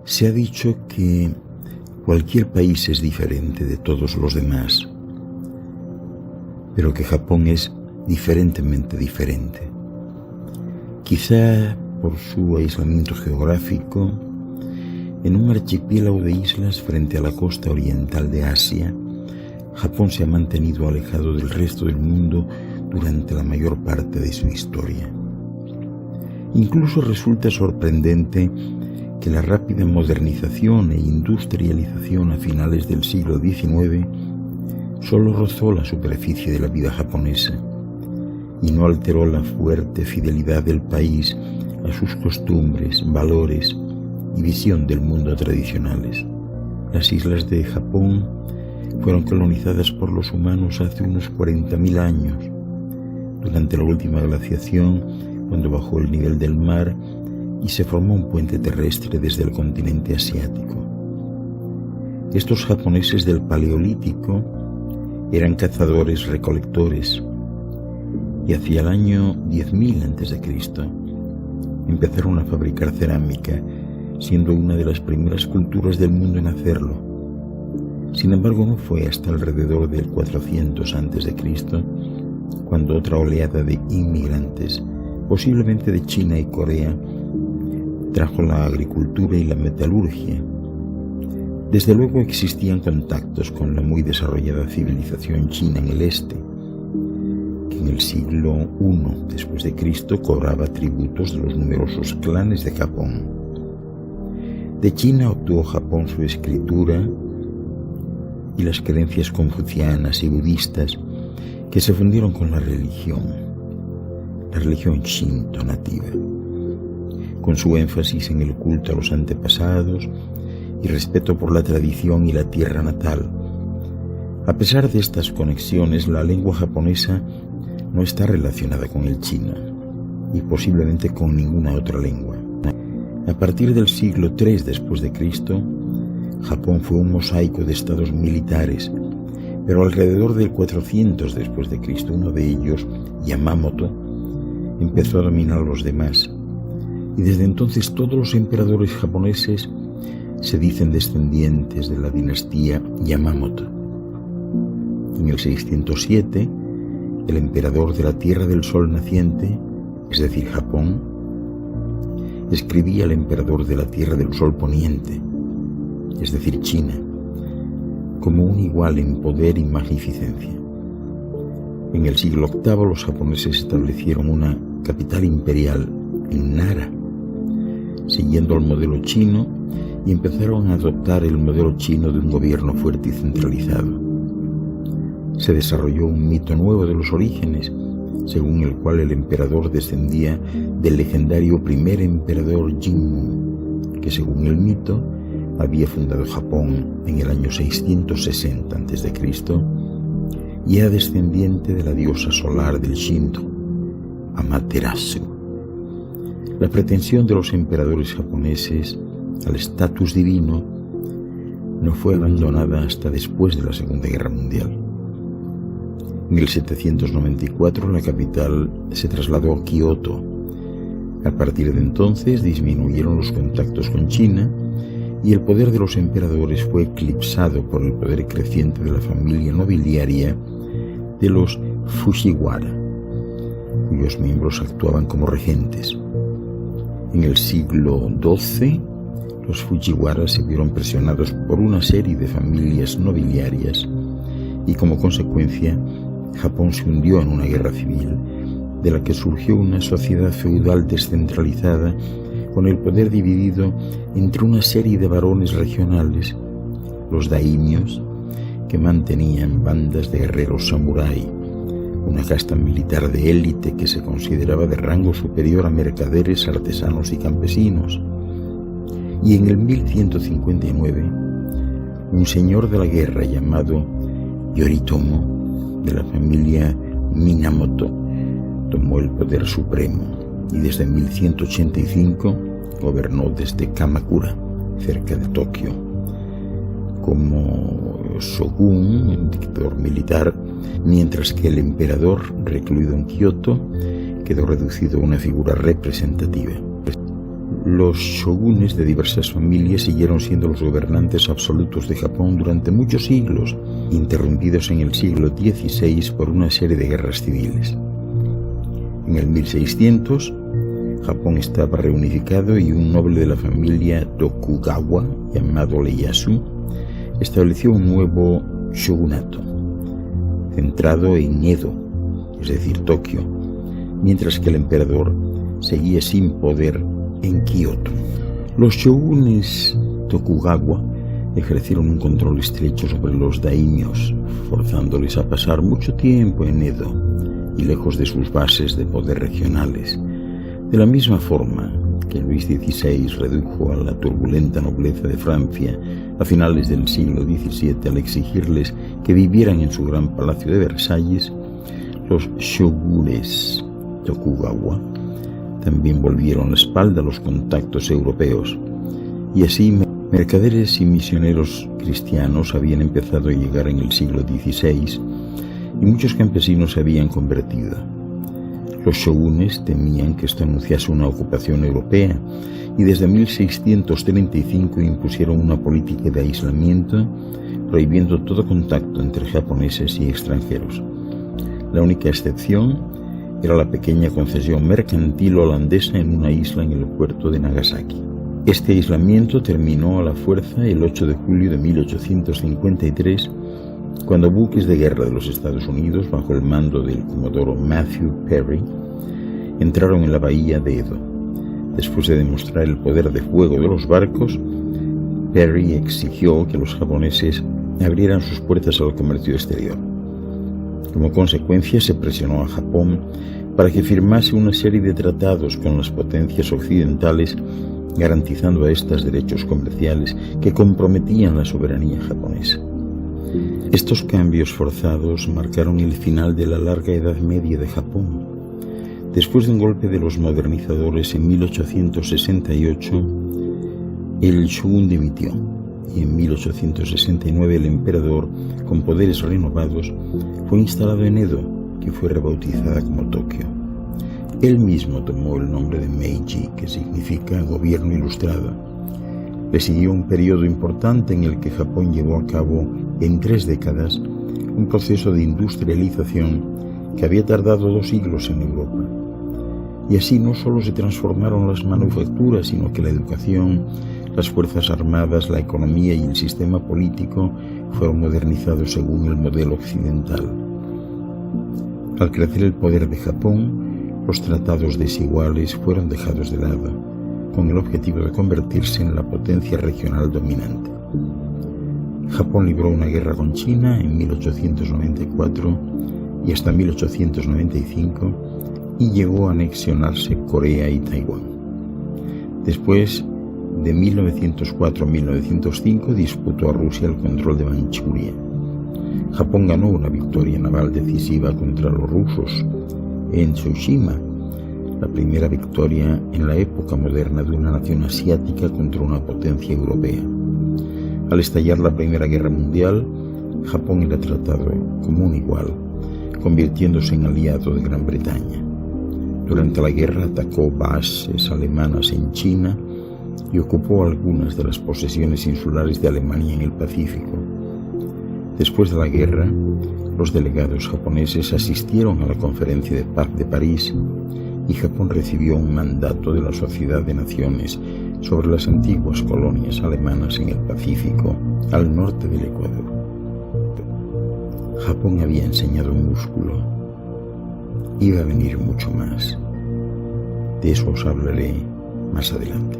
Se ha dicho que cualquier país es diferente de todos los demás, pero que Japón es diferentemente diferente. Quizá por su aislamiento geográfico, en un archipiélago de islas frente a la costa oriental de Asia, Japón se ha mantenido alejado del resto del mundo durante la mayor parte de su historia. Incluso resulta sorprendente que la rápida modernización e industrialización a finales del siglo XIX solo rozó la superficie de la vida japonesa y no alteró la fuerte fidelidad del país a sus costumbres, valores y visión del mundo tradicionales. Las islas de Japón fueron colonizadas por los humanos hace unos 40.000 años, durante la última glaciación, cuando bajó el nivel del mar y se formó un puente terrestre desde el continente asiático. Estos japoneses del Paleolítico eran cazadores-recolectores y hacia el año 10.000 a.C. empezaron a fabricar cerámica, siendo una de las primeras culturas del mundo en hacerlo. Sin embargo, no fue hasta alrededor del 400 a.C. cuando otra oleada de inmigrantes, posiblemente de China y Corea, trajo la agricultura y la metalurgia. Desde luego existían contactos con la muy desarrollada civilización china en el este, que en el siglo I después de Cristo cobraba tributos de los numerosos clanes de Japón. De China obtuvo Japón su escritura y las creencias confucianas y budistas que se fundieron con la religión Shinto nativa, con su énfasis en el culto a los antepasados y respeto por la tradición y la tierra natal. A pesar de estas conexiones, la lengua japonesa no está relacionada con el chino y posiblemente con ninguna otra lengua. A partir del siglo III después de Cristo, Japón fue un mosaico de estados militares, pero alrededor del 400 después de Cristo, uno de ellos, Yamamoto, empezó a dominar a los demás. Y desde entonces todos los emperadores japoneses se dicen descendientes de la dinastía Yamamoto. En el 607, el emperador de la Tierra del Sol Naciente, es decir, Japón, escribía al emperador de la Tierra del Sol Poniente, es decir, China, como un igual en poder y magnificencia. En el siglo VIII los japoneses establecieron una capital imperial en Nara, siguiendo el modelo chino, y empezaron a adoptar el modelo chino de un gobierno fuerte y centralizado. Se desarrolló un mito nuevo de los orígenes, según el cual el emperador descendía del legendario primer emperador Jimmu, que según el mito había fundado Japón en el año 660 a.C. y era descendiente de la diosa solar del Shinto, Amaterasu. La pretensión de los emperadores japoneses al estatus divino no fue abandonada hasta después de la Segunda Guerra Mundial. En el 794 la capital se trasladó a Kioto. A partir de entonces disminuyeron los contactos con China y el poder de los emperadores fue eclipsado por el poder creciente de la familia nobiliaria de los Fujiwara, cuyos miembros actuaban como regentes. En el siglo XII, los Fujiwara se vieron presionados por una serie de familias nobiliarias y, como consecuencia, Japón se hundió en una guerra civil, de la que surgió una sociedad feudal descentralizada con el poder dividido entre una serie de varones regionales, los daimios, que mantenían bandas de guerreros samurái, una casta militar de élite que se consideraba de rango superior a mercaderes, artesanos y campesinos. Y en el 1159, un señor de la guerra llamado Yoritomo, de la familia Minamoto, tomó el poder supremo y desde 1185 gobernó desde Kamakura, cerca de Tokio, como shogun, un dictador militar, mientras que el emperador, recluido en Kioto, quedó reducido a una figura representativa. Los shogunes de diversas familias siguieron siendo los gobernantes absolutos de Japón durante muchos siglos, interrumpidos en el siglo XVI por una serie de guerras civiles. En el 1600, Japón estaba reunificado y un noble de la familia Tokugawa, llamado Ieyasu, estableció un nuevo shogunato, centrado en Edo, es decir, Tokio, mientras que el emperador seguía sin poder en Kioto. Los shogunes Tokugawa ejercieron un control estrecho sobre los daimios, forzándoles a pasar mucho tiempo en Edo y lejos de sus bases de poder regionales. De la misma forma que Luis XVI redujo a la turbulenta nobleza de Francia a finales del siglo XVII al exigirles que vivieran en su gran palacio de Versalles, los shogunes Tokugawa también volvieron la espalda a los contactos europeos, y así mercaderes y misioneros cristianos habían empezado a llegar en el siglo XVI y muchos campesinos se habían convertido. Los shogunes temían que esto anunciase una ocupación europea y desde 1635 impusieron una política de aislamiento, prohibiendo todo contacto entre japoneses y extranjeros. La única excepción era la pequeña concesión mercantil holandesa en una isla en el puerto de Nagasaki. Este aislamiento terminó a la fuerza el 8 de julio de 1853, cuando buques de guerra de los Estados Unidos, bajo el mando del comodoro Matthew Perry, entraron en la bahía de Edo. Después de demostrar el poder de fuego de los barcos, Perry exigió que los japoneses abrieran sus puertas al comercio exterior. Como consecuencia, se presionó a Japón para que firmase una serie de tratados con las potencias occidentales, garantizando a estas derechos comerciales que comprometían la soberanía japonesa. Estos cambios forzados marcaron el final de la larga Edad Media de Japón. Después de un golpe de los modernizadores en 1868, el shogun dimitió y en 1869 el emperador, con poderes renovados, fue instalado en Edo, que fue rebautizada como Tokio. Él mismo tomó el nombre de Meiji, que significa gobierno ilustrado. Le siguió un periodo importante en el que Japón llevó a cabo, en 3 décadas, un proceso de industrialización que había tardado 2 siglos en Europa. Y así no solo se transformaron las manufacturas, sino que la educación, las fuerzas armadas, la economía y el sistema político fueron modernizados según el modelo occidental. Al crecer el poder de Japón, los tratados desiguales fueron dejados de lado, con el objetivo de convertirse en la potencia regional dominante. Japón libró una guerra con China en 1894 y hasta 1895 y llegó a anexionarse Corea y Taiwán. Después, de 1904 a 1905, disputó a Rusia el control de Manchuria. Japón ganó una victoria naval decisiva contra los rusos en Tsushima, la primera victoria en la época moderna de una nación asiática contra una potencia europea. Al estallar la Primera Guerra Mundial, Japón era tratado como un igual, convirtiéndose en aliado de Gran Bretaña. Durante la guerra atacó bases alemanas en China y ocupó algunas de las posesiones insulares de Alemania en el Pacífico. Después de la guerra, los delegados japoneses asistieron a la Conferencia de Paz de París y Japón recibió un mandato de la Sociedad de Naciones sobre las antiguas colonias alemanas en el Pacífico, al norte del Ecuador. Japón había enseñado músculo. Iba a venir mucho más. De eso os hablaré más adelante.